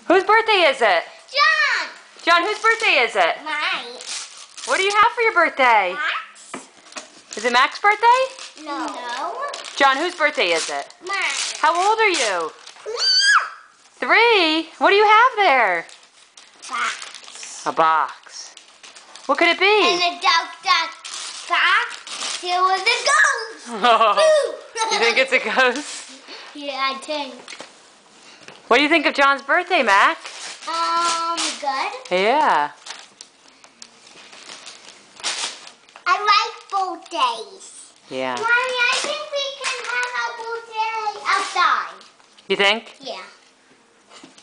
Whose birthday is it? John! John, whose birthday is it? Mine. What do you have for your birthday? Max? Is it Max's birthday? No. John, whose birthday is it? Mine. How old are you? 3? What do you have there? Box. A box. What could it And be? the box, there was a ghost. You think it's a ghost? Yeah, I think. What do you think of John's birthday, Mac? Good. Yeah. I like birthdays. Yeah. Mommy, I think we can have our birthday outside. You think? Yeah.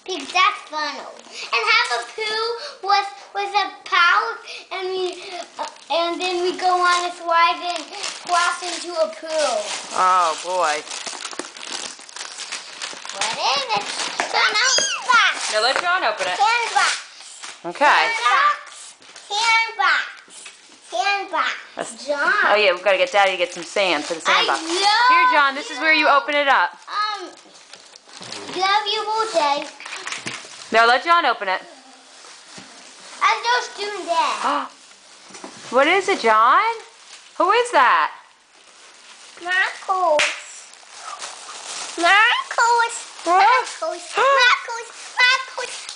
Because that's fun. And have a pool with a pouch, and then we go on a slide and cross into a pool. Oh, boy. What is it? Sandbox. Now let John open it. Sandbox. Okay. Sandbox. Sandbox. John. Oh, yeah, we've got to get Daddy to get some sand for the sandbox. I know. Here, John, this is where you open it up. Love you birthday. Now let John open it. I'm just doing that. What is it, John? Who is that? Marcos. Marcos. Marcos. Marcos. Marcos.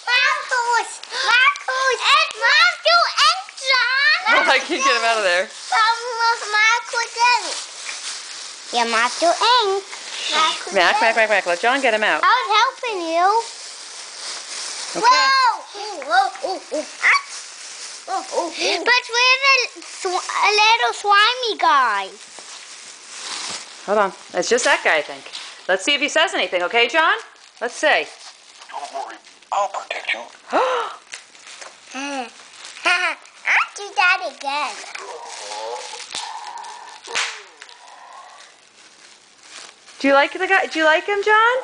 Marcos. Marcos. And Marco and John. Oh, I can't get him out of there. Marcos and. Yeah, Marco and. Mac, let John get him out. I was helping you. Okay. Whoa! But we're a little slimy guy. Hold on. It's just that guy, I think. Let's see if he says anything, okay, John? Let's see. Don't worry, I'll protect you. I'll do that again. Do you like the guy? Do you like him, John?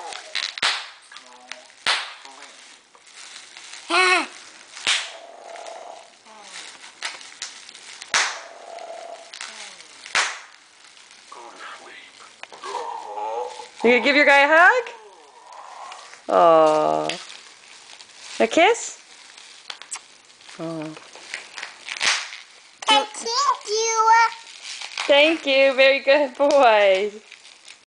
You gonna give your guy a hug? Oh. A kiss? Oh. Thank you. Thank you. Very good boy.